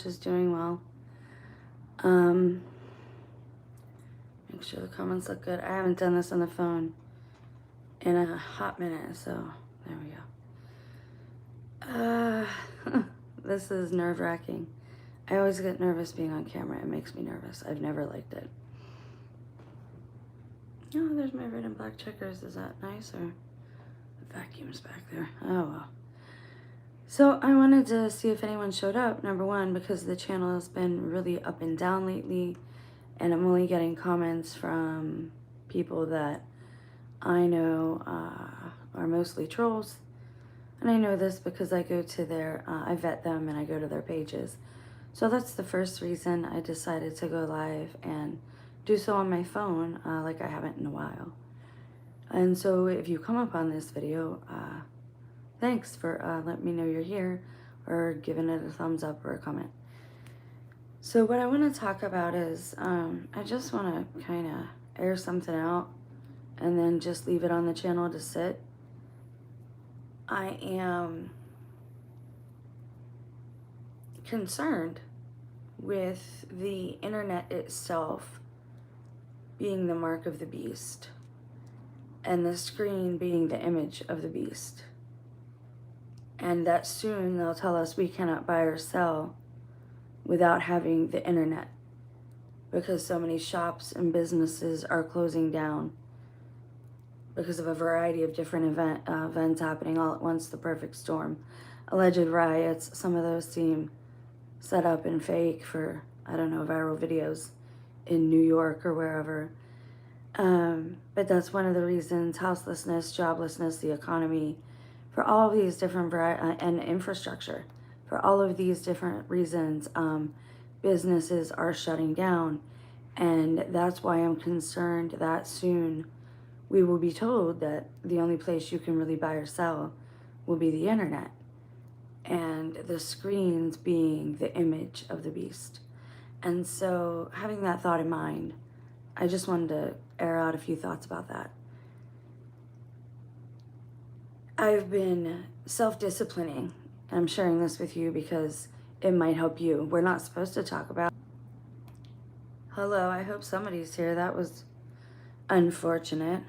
is doing well. Make sure the comments look good. I haven't done this on the phone in a hot minute, so there we go. This is nerve-wracking. I always get nervous being on camera. It makes me nervous. I've never liked it. Oh, there's my red and black checkers. Is that nice? Or the vacuum's back there? Oh, well. So I wanted to see if anyone showed up, number one, because the channel has been really up and down lately, and I'm only getting comments from people that I know are mostly trolls. And I know this because I go to their, I vet them and I go to their pages. So that's the first reason I decided to go live and do so on my phone like I haven't in a while. And so if you come upon this video, thanks for letting me know you're here or giving it a thumbs up or a comment. So what I want to talk about is I just want to kind of air something out and then just leave it on the channel to sit. I am concerned with the internet itself being the mark of the beast and the screen being the image of the beast. And that soon they'll tell us we cannot buy or sell without having the internet, because so many shops and businesses are closing down because of a variety of different events happening all at once, the perfect storm. Alleged riots, some of those seem set up and fake for, I don't know, viral videos in New York or wherever. But that's one of the reasons: houselessness, joblessness, the economy, for all of these different and infrastructure. For all of these different reasons, businesses are shutting down. And that's why I'm concerned that soon we will be told that the only place you can really buy or sell will be the internet, and the screens being the image of the beast. And so having that thought in mind, I just wanted to air out a few thoughts about that. I've been self-disciplining. I'm sharing this with you because it might help you. We're not supposed to talk about... Hello, I hope somebody's here. That was unfortunate.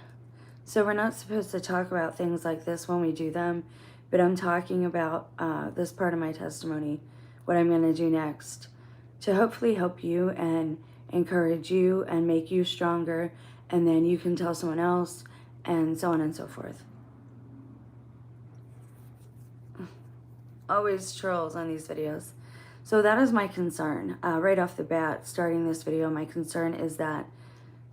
So we're not supposed to talk about things like this when we do them, but I'm talking about this part of my testimony, what I'm going to do next, to hopefully help you and encourage you and make you stronger, and then you can tell someone else, and so on and so forth. Always trolls on these videos. So that is my concern. Right off the bat, starting this video, my concern is that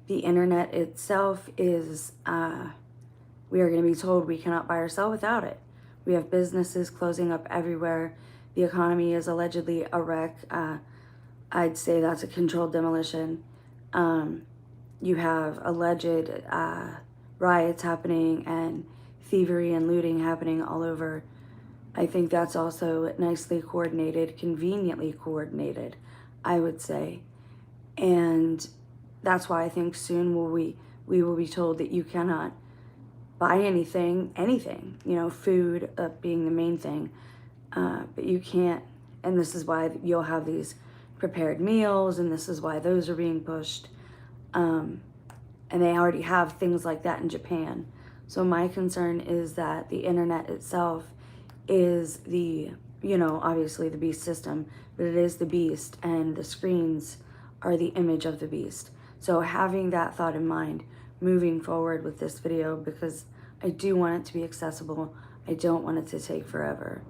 the internet itself is, we are going to be told we cannot buy or sell without it. We have businesses closing up everywhere. The economy is allegedly a wreck. I'd say that's a controlled demolition. You have alleged riots happening and thievery and looting happening all over. I think that's also nicely coordinated, conveniently coordinated, I would say. And that's why I think soon we will be told that you cannot buy anything, you know, food being the main thing, but you can't, and this is why you'll have these prepared meals, and this is why those are being pushed, and they already have things like that in Japan. So my concern is that the internet itself is the, you know, obviously the beast system, but it is the beast, and the screens are the image of the beast. So having that thought in mind, moving forward with this video, because I do want it to be accessible. I don't want it to take forever.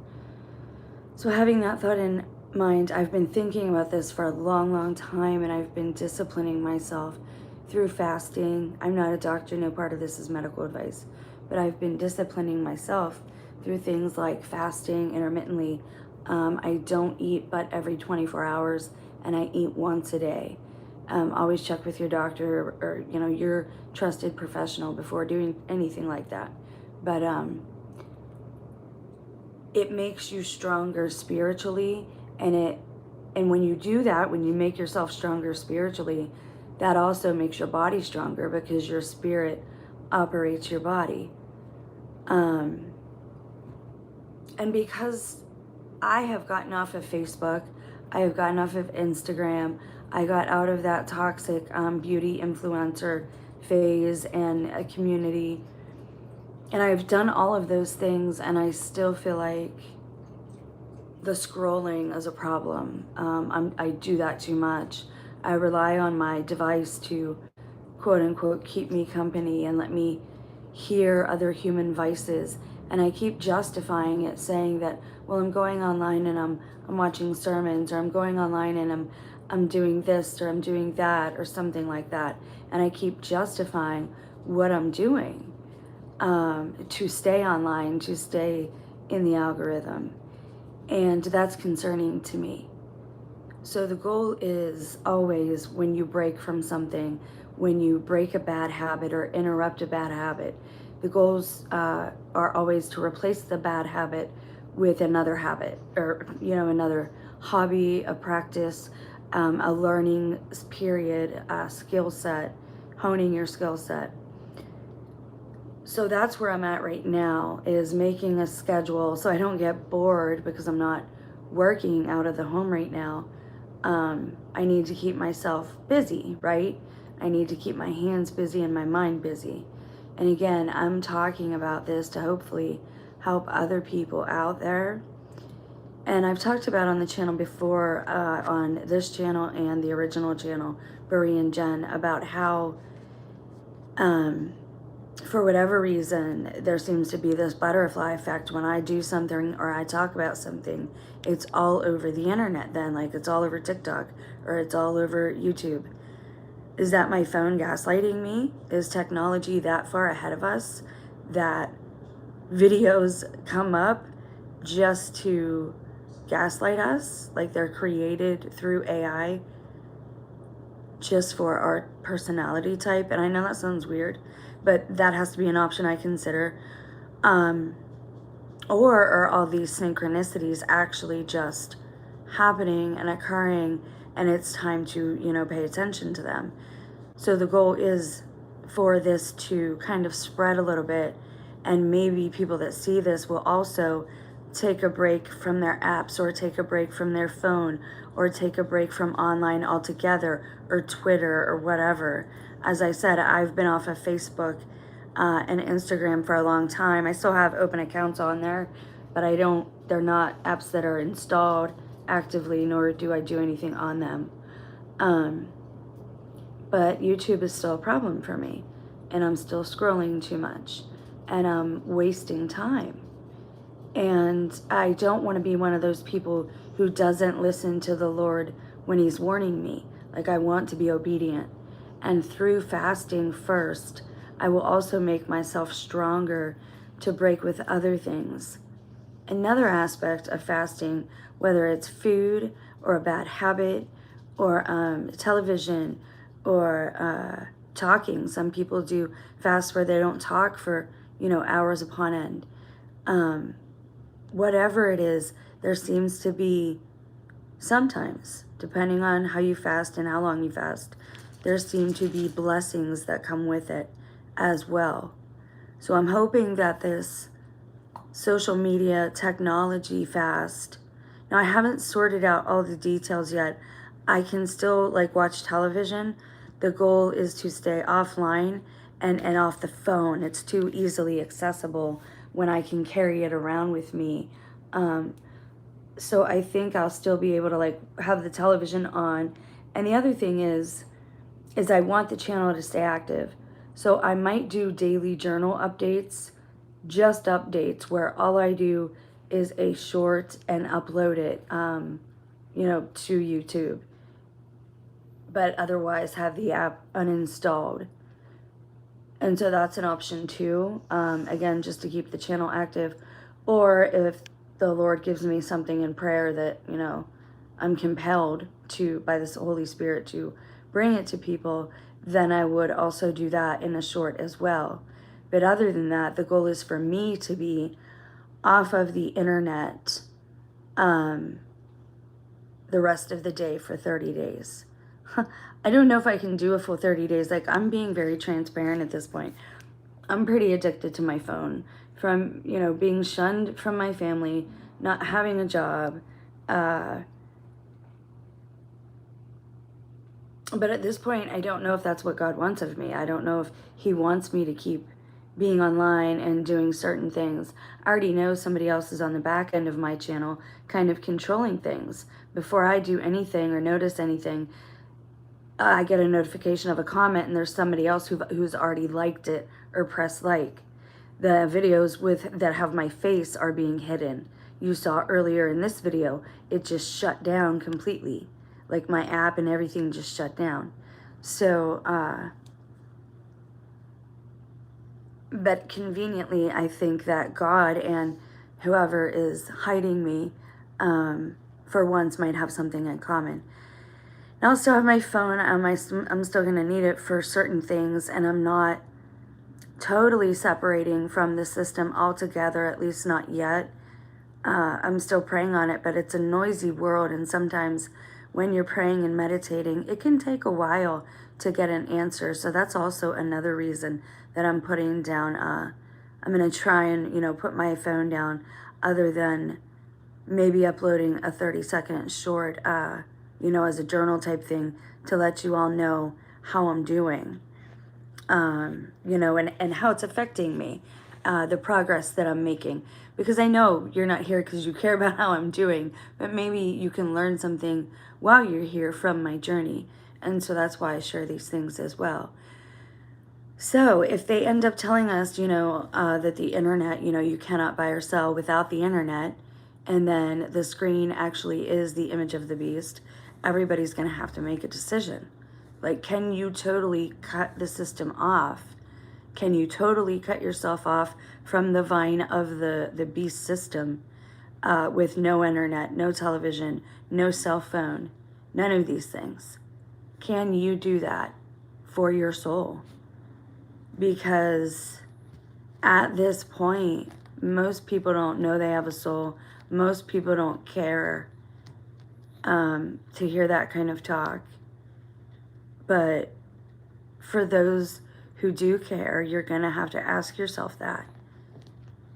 So having that thought in mind, I've been thinking about this for a long, long time, and I've been disciplining myself through fasting. I'm not a doctor, no part of this is medical advice, but I've been disciplining myself through things like fasting intermittently. I don't eat but every 24 hours, and I eat once a day. Always check with your doctor or you know, your trusted professional before doing anything like that. But it makes you stronger spiritually, and when you do that, when you make yourself stronger spiritually, that also makes your body stronger, because your spirit operates your body. And because I have gotten off of Facebook, I have gotten off of Instagram. I got out of that toxic beauty influencer phase and a community. And I've done all of those things, and I still feel like the scrolling is a problem. I do that too much. I rely on my device to quote unquote keep me company and let me hear other human voices. And I keep justifying it, saying that, well, I'm going online and I'm watching sermons, or I'm going online and I'm doing this, or I'm doing that, or something like that. And I keep justifying what I'm doing to stay online, to stay in the algorithm. And that's concerning to me. So the goal is always, when you break from something, when you break a bad habit or interrupt a bad habit, the goals are always to replace the bad habit with another habit, or another hobby, a practice, a learning period, a skill set, honing your skill set. So that's where I'm at right now, is making a schedule so I don't get bored, because I'm not working out of the home right now. I need to keep myself busy, right? I need to keep my hands busy and my mind busy. And again, I'm talking about this to hopefully help other people out there. And I've talked about on the channel before, on this channel and the original channel, Brie and Jen, about how for whatever reason, there seems to be this butterfly effect. When I do something or I talk about something, it's all over the internet then, like it's all over TikTok or it's all over YouTube. Is that my phone gaslighting me? Is technology that far ahead of us that videos come up just to gaslight us? Like they're created through AI just for our personality type? And I know that sounds weird, but that has to be an option I consider. Or are all these synchronicities actually just happening and occurring, and it's time to, pay attention to them? So the goal is for this to kind of spread a little bit, and maybe people that see this will also take a break from their apps, or take a break from their phone, or take a break from online altogether, or Twitter, or whatever. As I said, I've been off of Facebook and Instagram for a long time. I still have open accounts on there, but they're not apps that are installed actively, nor do I do anything on them. But YouTube is still a problem for me, and I'm still scrolling too much, and I'm wasting time. And I don't want to be one of those people who doesn't listen to the Lord when He's warning me. Like, I want to be obedient. And through fasting first, I will also make myself stronger to break with other things. Another aspect of fasting, whether it's food or a bad habit or television or talking. Some people do fasts where they don't talk for, hours upon end. Whatever it is, there seems to be sometimes, depending on how you fast and how long you fast, there seem to be blessings that come with it as well. So I'm hoping that this social media technology fast, now I haven't sorted out all the details yet. I can still watch television. The goal is to stay offline and off the phone. It's too easily accessible when I can carry it around with me. So I think I'll still be able to have the television on. And the other thing is I want the channel to stay active. So I might do daily journal updates, just updates, where all I do is a short and upload it, to YouTube. But otherwise have the app uninstalled. And so that's an option too. Again, just to keep the channel active. Or if the Lord gives me something in prayer that, I'm compelled to, by this Holy Spirit, to bring it to people, then I would also do that in a short as well. But other than that, the goal is for me to be off of the internet the rest of the day for 30 days. I don't know if I can do a full 30 days. I'm being very transparent at this point. I'm pretty addicted to my phone from, being shunned from my family, not having a job, But at this point, I don't know if that's what God wants of me. I don't know if he wants me to keep being online and doing certain things. I already know somebody else is on the back end of my channel kind of controlling things. Before I do anything or notice anything, I get a notification of a comment and there's somebody else who's already liked it or pressed like. The videos that have my face are being hidden. You saw earlier in this video, it just shut down completely. Like my app and everything just shut down. So, but conveniently, I think that God and whoever is hiding me, for once, might have something in common. Now, I'll still have my phone. I'm still going to need it for certain things, and I'm not totally separating from the system altogether, at least not yet. I'm still praying on it, but it's a noisy world, and sometimes when you're praying and meditating, it can take a while to get an answer. So that's also another reason that I'm putting down, I'm going to try and, put my phone down, other than maybe uploading a 30-second short, as a journal type thing to let you all know how I'm doing, and how it's affecting me, the progress that I'm making. Because I know you're not here because you care about how I'm doing, but maybe you can learn something while you're here from my journey. And so that's why I share these things as well. So if they end up telling us, that the internet, you cannot buy or sell without the internet, and then the screen actually is the image of the beast, everybody's going to have to make a decision. Like, can you totally cut the system off? Can you totally cut yourself off from the vine of the beast system, with no internet, no television, no cell phone, none of these things? Can you do that for your soul? Because at this point, most people don't know they have a soul. Most people don't care to hear that kind of talk. But for those who do care, you're going to have to ask yourself that.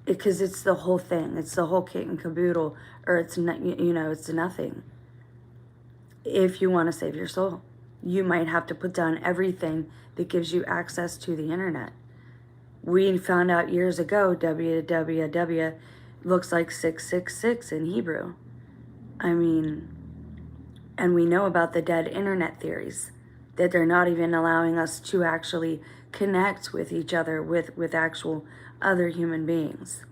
Because it's the whole thing. It's the whole kit and caboodle, or it's not, it's nothing. If you want to save your soul, you might have to put down everything that gives you access to the internet. We found out years ago, www looks like 666 in Hebrew. And we know about the dead internet theories, that they're not even allowing us to actually connect with each other, with actual other human beings.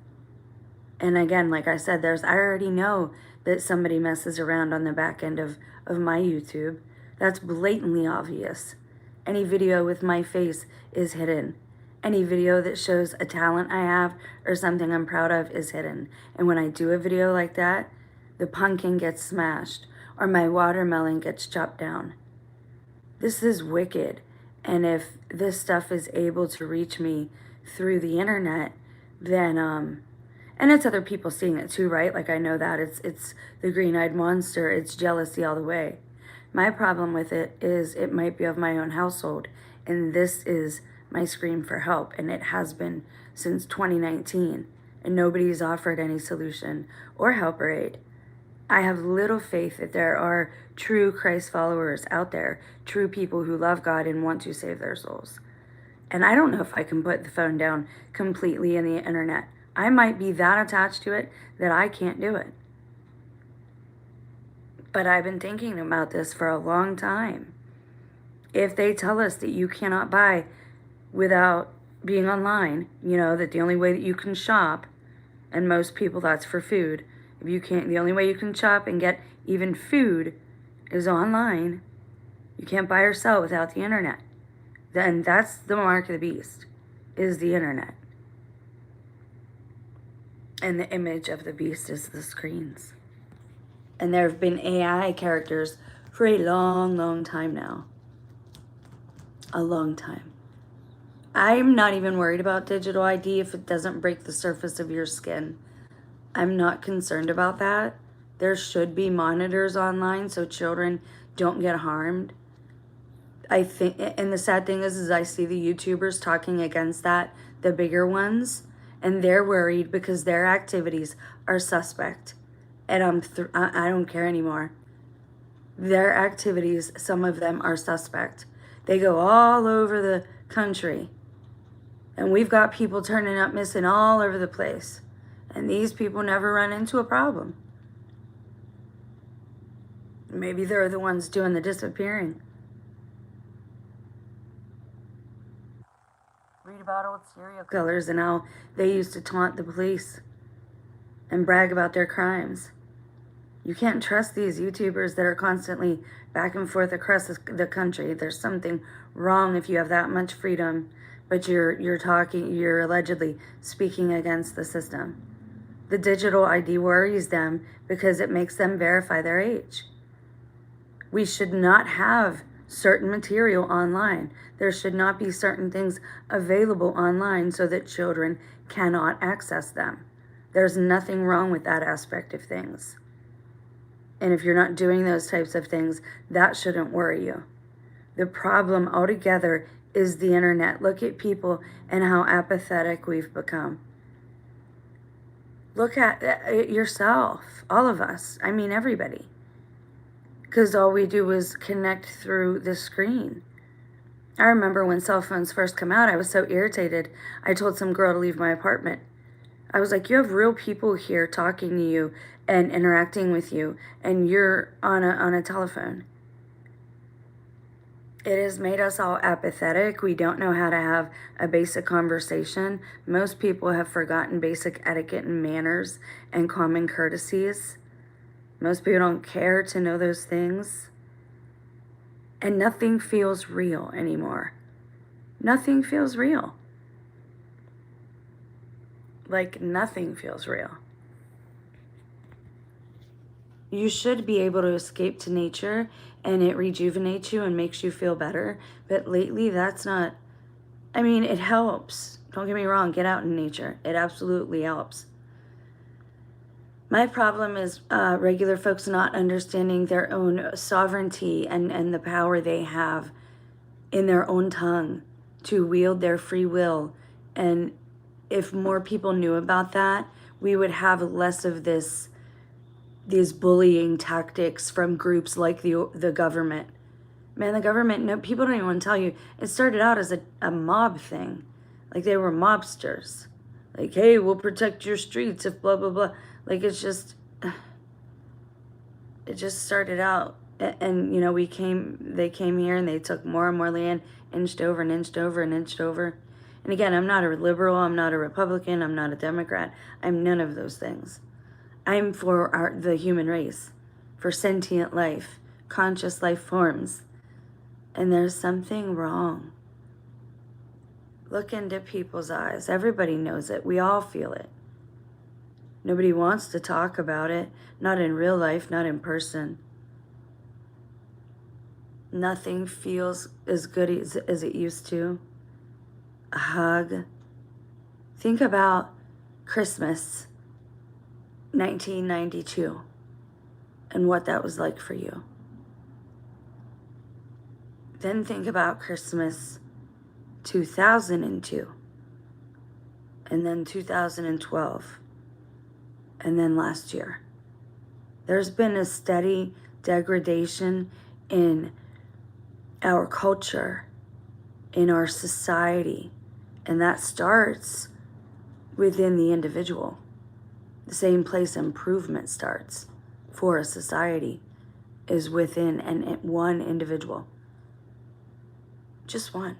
And again, like I said, I already know that somebody messes around on the back end of my YouTube. That's blatantly obvious. Any video with my face is hidden. Any video that shows a talent I have or something I'm proud of is hidden. And when I do a video like that, the pumpkin gets smashed or my watermelon gets chopped down. This is wicked. And if this stuff is able to reach me through the internet, then, and it's other people seeing it too, right? Like, I know that it's the green-eyed monster. It's jealousy all the way. My problem with it is it might be of my own household, and this is my scream for help, and it has been since 2019, and nobody's offered any solution or help or aid. I have little faith that there are true Christ followers out there, true people who love God and want to save their souls. And I don't know if I can put the phone down completely in the internet. I might be that attached to it that I can't do it. But I've been thinking about this for a long time. If they tell us that you cannot buy without being online, that the only way that you can shop, and most people that's for food, if you can't, the only way you can shop and get even food is online. You can't buy or sell without the internet. Then that's the mark of the beast, is the internet. And the image of the beast is the screens. And there have been AI characters for a long, long time now. A long time. I'm not even worried about digital ID if it doesn't break the surface of your skin. I'm not concerned about that. There should be monitors online so children don't get harmed. I think, and the sad thing is I see the YouTubers talking against that, the bigger ones, and they're worried because their activities are suspect. And I don't care anymore. Their activities, some of them are suspect. They go all over the country. And we've got people turning up missing all over the place. And these people never run into a problem. Maybe they're the ones doing the disappearing. Read about old serial killers and how they used to taunt the police and brag about their crimes. You can't trust these YouTubers that are constantly back and forth across the country. There's something wrong if you have that much freedom, but you're allegedly speaking against the system. The digital ID worries them because it makes them verify their age. We should not have certain material online. There should not be certain things available online so that children cannot access them. There's nothing wrong with that aspect of things. And if you're not doing those types of things, that shouldn't worry you. The problem altogether is the internet. Look at people and how apathetic we've become. Look at yourself, all of us. I mean, everybody. Because all we do is connect through the screen. I remember when cell phones first come out, I was so irritated. I told some girl to leave my apartment. I was like, you have real people here talking to you and interacting with you, and you're on a telephone. It has made us all apathetic. We don't know how to have a basic conversation. Most people have forgotten basic etiquette and manners and common courtesies. Most people don't care to know those things. And nothing feels real anymore. Nothing feels real. Like nothing feels real. You should be able to escape to nature and it rejuvenates you and makes you feel better. But lately that's not, I mean, it helps. Don't get me wrong, get out in nature. It absolutely helps. My problem is regular folks not understanding their own sovereignty and the power they have in their own tongue to wield their free will. And if more people knew about that, we would have less of these bullying tactics from groups like the government. Man, the government, no, people don't even want to tell you. It started out as a mob thing. Like they were mobsters. Like, hey, we'll protect your streets if blah, blah, blah. Like it just started out. And you know, they came here and they took more and more land, inched over and inched over and inched over. And again, I'm not a liberal, I'm not a Republican, I'm not a Democrat. I'm none of those things. I'm for the human race, for sentient life, conscious life forms. And there's something wrong. Look into people's eyes. Everybody knows it. We all feel it. Nobody wants to talk about it. Not in real life, not in person. Nothing feels as good as it used to. A hug. Think about Christmas 1992 and what that was like for you. Then think about Christmas 2002 and then 2012 and then last year. There's been a steady degradation in our culture, in our society, and that starts within the individual. The same place improvement starts for a society is within one individual. Just one.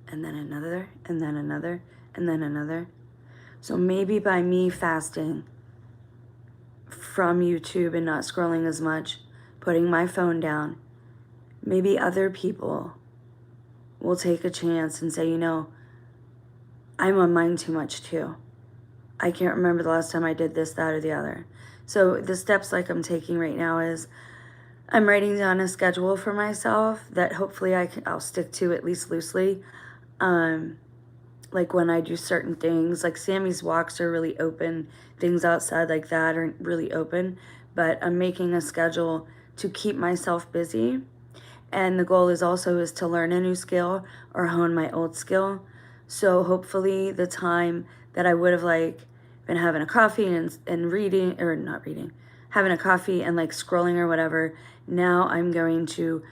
And then another, and then another, and then another. So maybe by me fasting from YouTube and not scrolling as much, putting my phone down, maybe other people will take a chance and say, you know, I'm on mine too much too. I can't remember the last time I did this, that, or the other. So the steps like I'm taking right now is I'm writing down a schedule for myself that hopefully I'll stick to at least loosely. Like when I do certain things, like Sammy's walks are really open. Things outside like that are really open. But I'm making a schedule to keep myself busy. And the goal is to learn a new skill or hone my old skill. So hopefully the time that I would have been having a coffee and reading, or not reading, having a coffee and like scrolling or whatever. Now I'm going to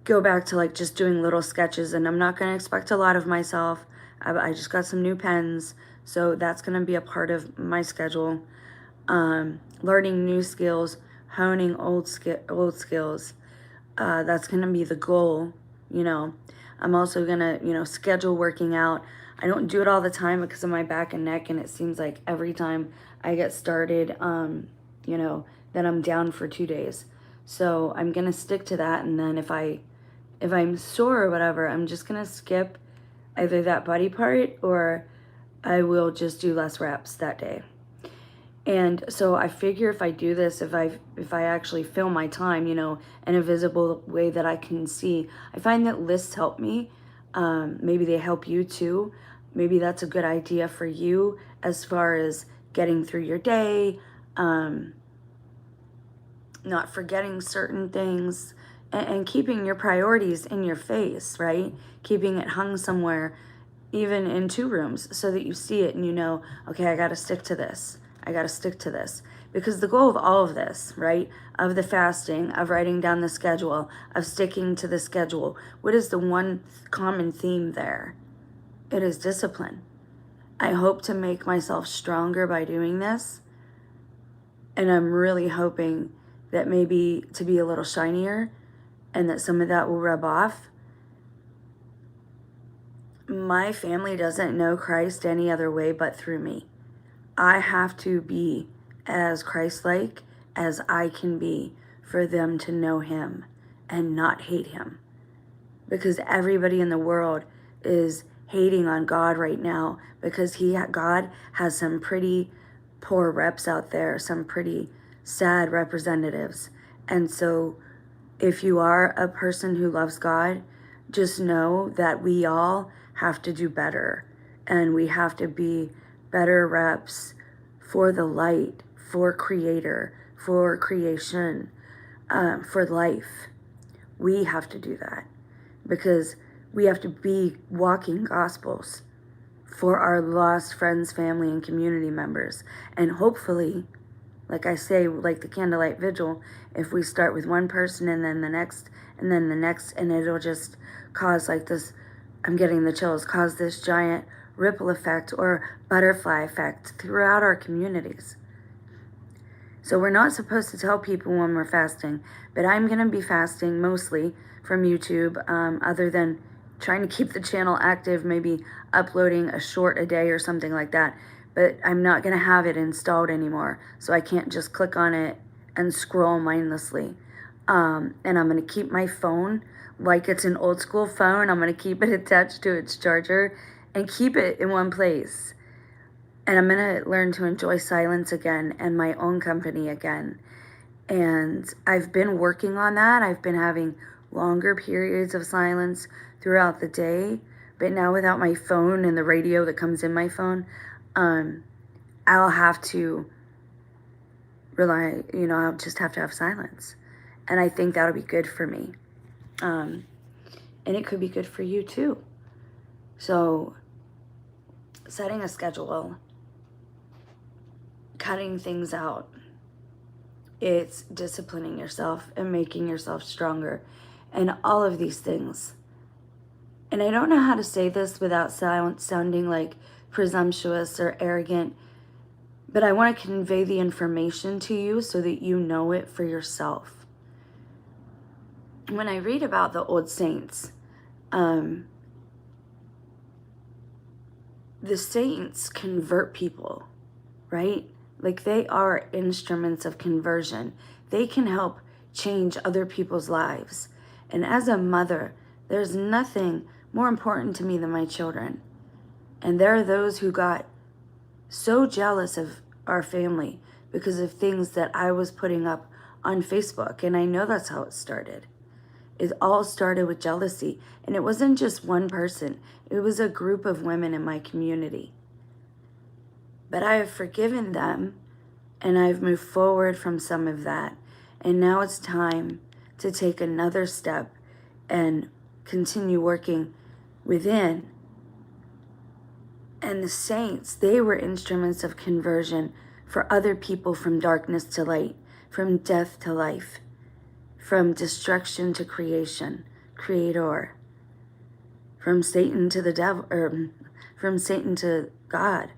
go back to like just doing little sketches, and I'm not going to expect a lot of myself. I just got some new pens, so that's going to be a part of my schedule. Learning new skills, honing old skills. That's going to be the goal, you know. I'm also going to, you know, schedule working out. I don't do it all the time because of my back and neck, and it seems like every time I get started, you know, then I'm down for 2 days. So I'm going to stick to that, and then if I'm sore or whatever, I'm just going to skip either that body part, or I will just do less reps that day. And so I figure if I do this, if I actually fill my time, you know, in a visible way that I can see, I find that lists help me. Maybe they help you too. Maybe that's a good idea for you as far as getting through your day, not forgetting certain things, and keeping your priorities in your face, right? Keeping it hung somewhere, even in 2 rooms, so that you see it and you know, okay, I got to stick to this. I got to stick to this. Because the goal of all of this, right, of the fasting, of writing down the schedule, of sticking to the schedule, what is the one common theme there? It is discipline. I hope to make myself stronger by doing this. And I'm really hoping that maybe to be a little shinier and that some of that will rub off. My family doesn't know Christ any other way but through me. I have to be as Christ-like as I can be for them to know him and not hate him. Because everybody in the world is hating on God right now because God has some pretty poor reps out there, some pretty sad representatives. And so if you are a person who loves God, just know that we all have to do better, and we have to be better reps for the light, for Creator, for creation, for life. We have to do that because we have to be walking gospels for our lost friends, family, and community members. And hopefully, like I say, like the candlelight vigil, if we start with one person and then the next and then the next, and it'll just cause like this, I'm getting the chills, cause this giant ripple effect or butterfly effect throughout our communities. So we're not supposed to tell people when we're fasting, but I'm going to be fasting mostly from YouTube, other than trying to keep the channel active, maybe uploading a short a day or something like that. But I'm not going to have it installed anymore, so I can't just click on it and scroll mindlessly. And I'm going to keep my phone like it's an old school phone. I'm going to keep it attached to its charger and keep it in one place. And I'm going to learn to enjoy silence again and my own company again. And I've been working on that. I've been having longer periods of silence throughout the day. But now without my phone and the radio that comes in my phone, I'll have to rely, I'll just have to have silence. And I think that'll be good for me. And it could be good for you too. So setting a schedule, cutting things out, it's disciplining yourself and making yourself stronger and all of these things. And I don't know how to say this without sounding like presumptuous or arrogant, but I want to convey the information to you so that you know it for yourself. When I read about the old saints, the saints convert people, right? Like they are instruments of conversion. They can help change other people's lives. And as a mother, there's nothing more important to me than my children. And there are those who got so jealous of our family because of things that I was putting up on Facebook. And I know that's how it started. It all started with jealousy. And it wasn't just one person. It was a group of women in my community. But I have forgiven them, and I've moved forward from some of that. And now it's time to take another step and continue working within. And the saints, they were instruments of conversion for other people from darkness to light. from death to life, from destruction to creation, creator, from Satan to the devil, or from Satan to God.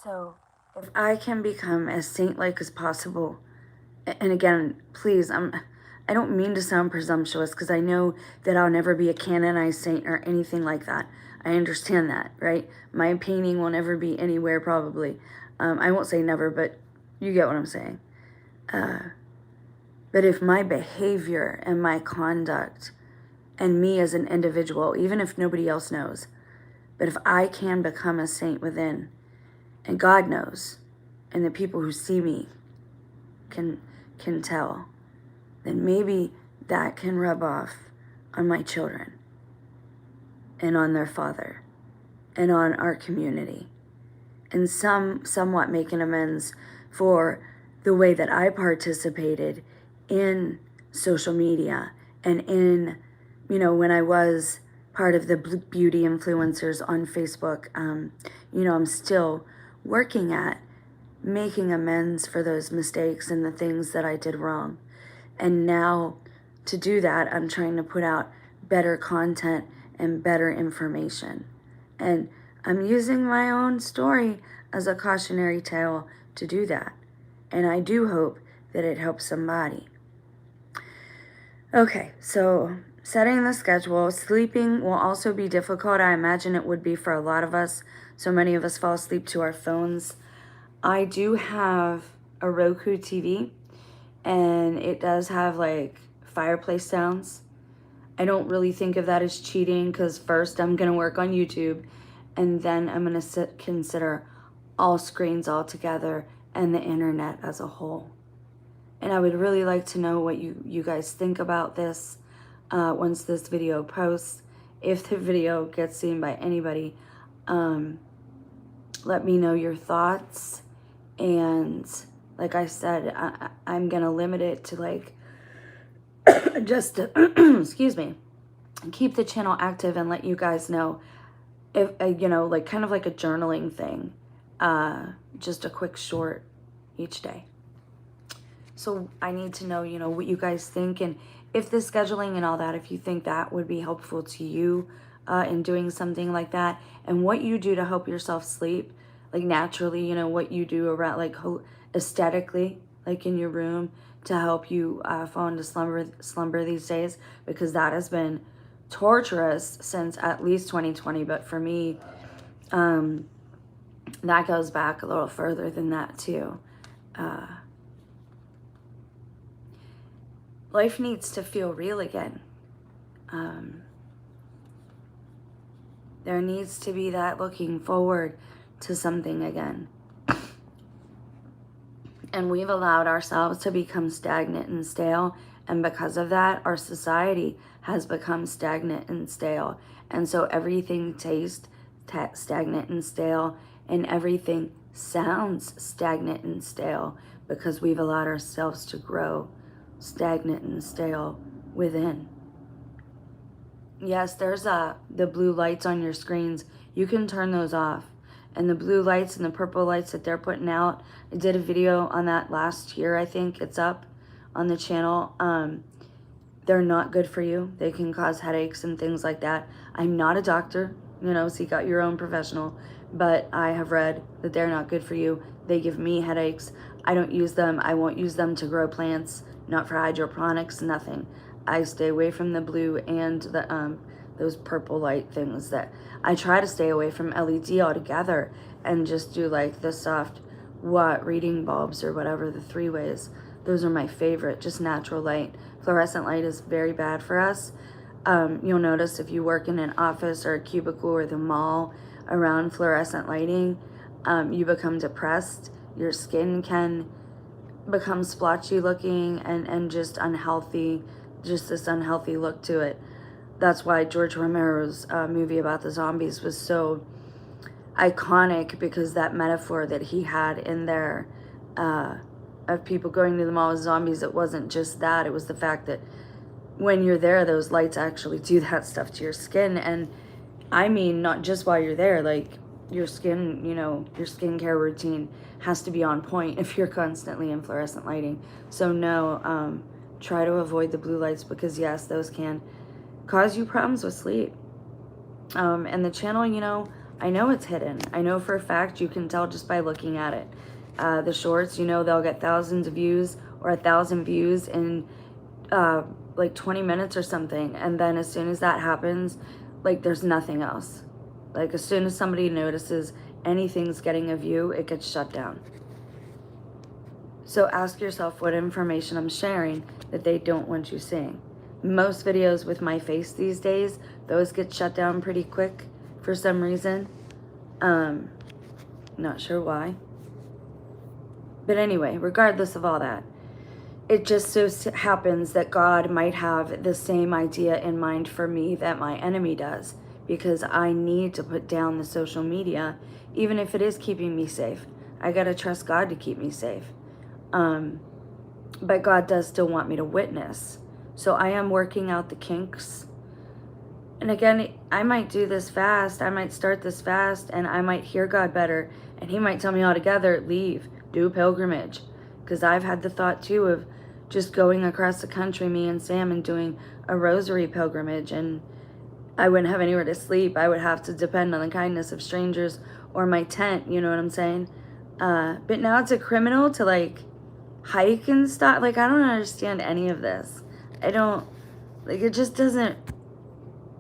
So if I can become as saint-like as possible, and again, please, I don't mean to sound presumptuous, because I know that I'll never be a canonized saint or anything like that. I understand that, right? My painting will never be anywhere, probably. I won't say never, but you get what I'm saying. But if my behavior and my conduct and me as an individual, even if nobody else knows, but if I can become a saint within, and God knows, and the people who see me can tell, then maybe that can rub off on my children and on their father and on our community, and somewhat make an amends for the way that I participated in social media and in, when I was part of the beauty influencers on Facebook. I'm still working at making amends for those mistakes and the things that I did wrong. And now to do that, I'm trying to put out better content and better information. And I'm using my own story as a cautionary tale to do that. And I do hope that it helps somebody. Okay, so setting the schedule. Sleeping will also be difficult. I imagine it would be for a lot of us. So many of us fall asleep to our phones. I do have a Roku TV, and it does have like fireplace sounds. I don't really think of that as cheating, because first I'm going to work on YouTube, and then I'm going to consider all screens altogether and the internet as a whole. And I would really like to know what you guys think about this once this video posts. If the video gets seen by anybody, let me know your thoughts. And like I said, I'm going to limit it to like just to, excuse me, keep the channel active and let you guys know if, like kind of like a journaling thing, just a quick short each day. So I need to know, what you guys think, and if the scheduling and all that, if you think that would be helpful to you in doing something like that, and what you do to help yourself sleep, like naturally, what you do around, like aesthetically, like in your room to help you fall into slumber these days, because that has been torturous since at least 2020. But for me, that goes back a little further than that too. Life needs to feel real again. There needs to be that looking forward to something again. And we've allowed ourselves to become stagnant and stale. And because of that, our society has become stagnant and stale. And so everything tastes stagnant and stale, and everything sounds stagnant and stale, because we've allowed ourselves to grow stagnant and stale within. Yes, there's the blue lights on your screens. You can turn those off. And the blue lights and the purple lights that they're putting out, I did a video on that last year, I think. It's up on the channel. They're not good for you. They can cause headaches and things like that. I'm not a doctor, seek out your own professional, but I have read that they're not good for you. They give me headaches. I don't use them. I won't use them to grow plants, not for hydroponics, nothing. I stay away from the blue and the those purple light things. That I try to stay away from LED altogether and just do like the soft reading bulbs or whatever, the 3-ways. Those are my favorite, just natural light. Fluorescent light is very bad for us. You'll notice if you work in an office or a cubicle or the mall around fluorescent lighting, you become depressed. Your skin can become splotchy looking and just unhealthy, just this unhealthy look to it. That's why George Romero's movie about the zombies was so iconic, because that metaphor that he had in there of people going to the mall as zombies, it wasn't just that. It was the fact that when you're there, those lights actually do that stuff to your skin. And I mean, not just while you're there, like your skin, you know, your skincare routine has to be on point if you're constantly in fluorescent lighting. So no, try to avoid the blue lights, because yes, those can cause you problems with sleep. And the channel, you know, I know it's hidden. I know for a fact, you can tell just by looking at it. The shorts, you know, they'll get thousands of views or 1,000 views in like 20 minutes or something. And then as soon as that happens, like there's nothing else. Like as soon as somebody notices anything's getting a view, it gets shut down. So ask yourself what information I'm sharing that they don't want you seeing. Most videos with my face these days, those get shut down pretty quick for some reason. Not sure why. But anyway, regardless of all that, it just so happens that God might have the same idea in mind for me that my enemy does, because I need to put down the social media, even if it is keeping me safe. I gotta trust God to keep me safe. But God does still want me to witness. So I am working out the kinks. And again, I might do this fast. I might start this fast and I might hear God better. And he might tell me altogether, leave, do a pilgrimage. Because I've had the thought too of just going across the country, me and Sam, and doing a rosary pilgrimage. And I wouldn't have anywhere to sleep. I would have to depend on the kindness of strangers or my tent, you know what I'm saying? But now it's a criminal to like hike and stuff. Like, I don't understand any of this. I don't, like, it just doesn't,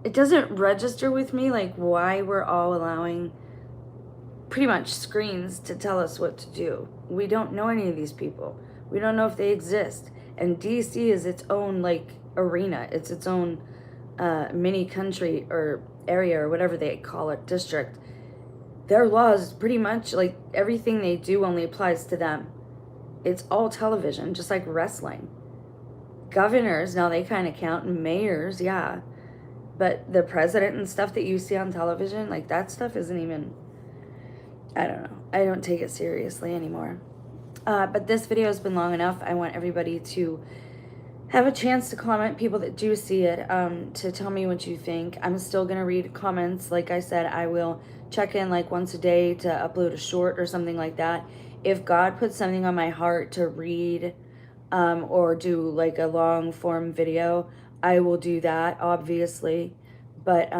it doesn't register with me, like, why we're all allowing pretty much screens to tell us what to do. We don't know any of these people. We don't know if they exist. And DC is its own, like, arena. It's its own mini country or area or whatever they call it, district. Their laws, pretty much, like, everything they do only applies to them. It's all television, just like wrestling. Governors, now they kind of count, and mayors, yeah. But the president and stuff that you see on television, like that stuff isn't even, I don't know. I don't take it seriously anymore. But this video has been long enough. I want everybody to have a chance to comment, people that do see it, to tell me what you think. I'm still going to read comments. Like I said, I will check in like once a day to upload a short or something like that. If God puts something on my heart to read or do like a long form video, I will do that, obviously. But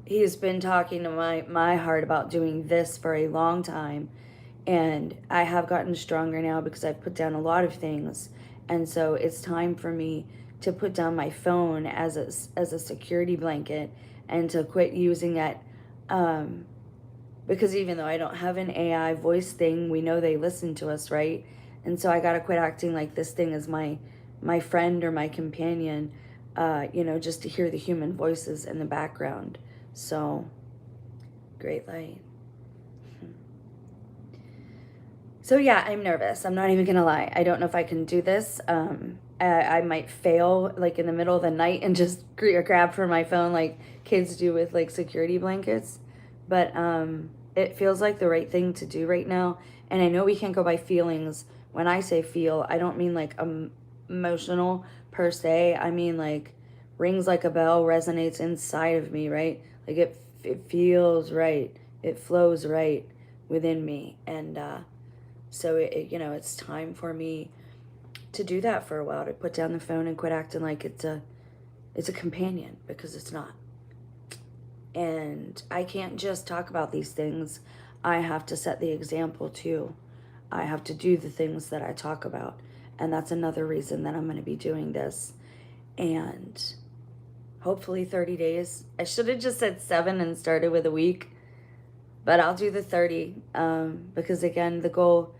he's been talking to my heart about doing this for a long time. And I have gotten stronger now because I've put down a lot of things. And so it's time for me to put down my phone as a security blanket and to quit using it. Because even though I don't have an AI voice thing, we know they listen to us, right? And so I got to quit acting like this thing is my friend or my companion, you know, just to hear the human voices in the background. So, great light. So yeah, I'm nervous. I'm not even gonna lie. I don't know if I can do this. I might fail like in the middle of the night and just grab for my phone like kids do with like security blankets. But it feels like the right thing to do right now. And I know we can't go by feelings. When I say feel, I don't mean like emotional per se. I mean like rings like a bell, resonates inside of me, right? Like it feels right. It flows right within me. And so you know, it's time for me to do that for a while, to put down the phone and quit acting like it's a companion, because it's not. And I can't just talk about these things. I have to set the example too. I have to do the things that I talk about. And that's another reason that I'm going to be doing this. And hopefully 30 days. I should have just said 7 and started with a week. But I'll do the 30. Because again, the goal,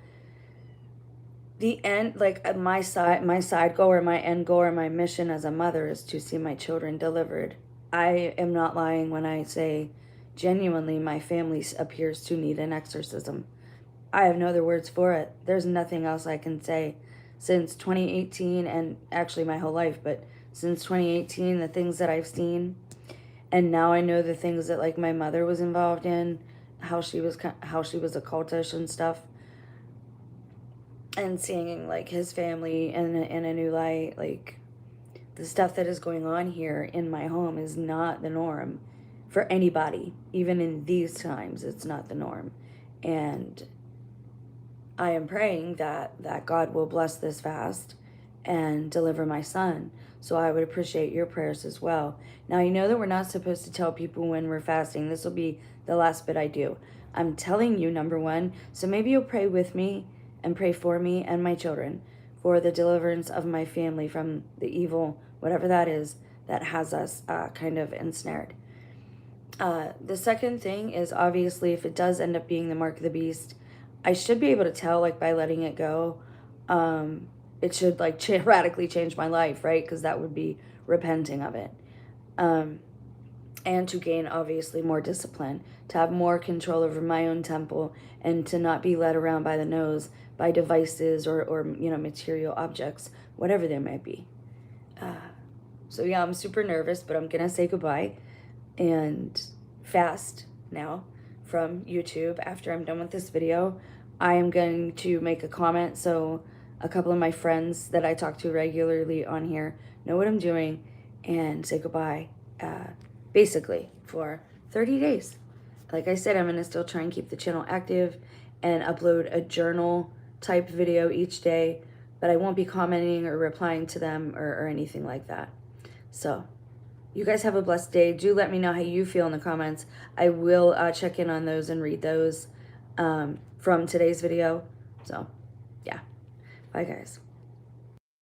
the end, like my side goal or my end goal or my mission as a mother is to see my children delivered. I am not lying when I say genuinely my family appears to need an exorcism. I have no other words for it. There's nothing else I can say. Since 2018, and actually my whole life, but since 2018, the things that I've seen, and now I know the things that like my mother was involved in, how she was a cultish and stuff, and seeing like his family in a new light, like the stuff that is going on here in my home is not the norm. for anybody. Even in these times, it's not the norm. And I am praying that God will bless this fast and deliver my son. So I would appreciate your prayers as well. Now, you know that we're not supposed to tell people when we're fasting. This will be the last bit I do. I'm telling you, number one, so maybe you'll pray with me and pray for me and my children for the deliverance of my family from the evil, whatever that is, that has us kind of ensnared. The second thing is, obviously, if it does end up being the mark of the beast, I should be able to tell, like, by letting it go. It should, like, radically change my life, right? Because that would be repenting of it. And to gain, obviously, more discipline, to have more control over my own temple, and to not be led around by the nose by devices or you know, material objects, whatever they might be. So yeah, I'm super nervous, but I'm gonna say goodbye and fast now from YouTube. After I'm done with this video, I am going to make a comment so a couple of my friends that I talk to regularly on here know what I'm doing, and say goodbye, basically, for 30 days. Like I said, I'm going to still try and keep the channel active and upload a journal type video each day, but I won't be commenting or replying to them or anything like that. So you guys have a blessed day. Do let me know how you feel in the comments. I will check in on those and read those from today's video. So yeah, bye guys.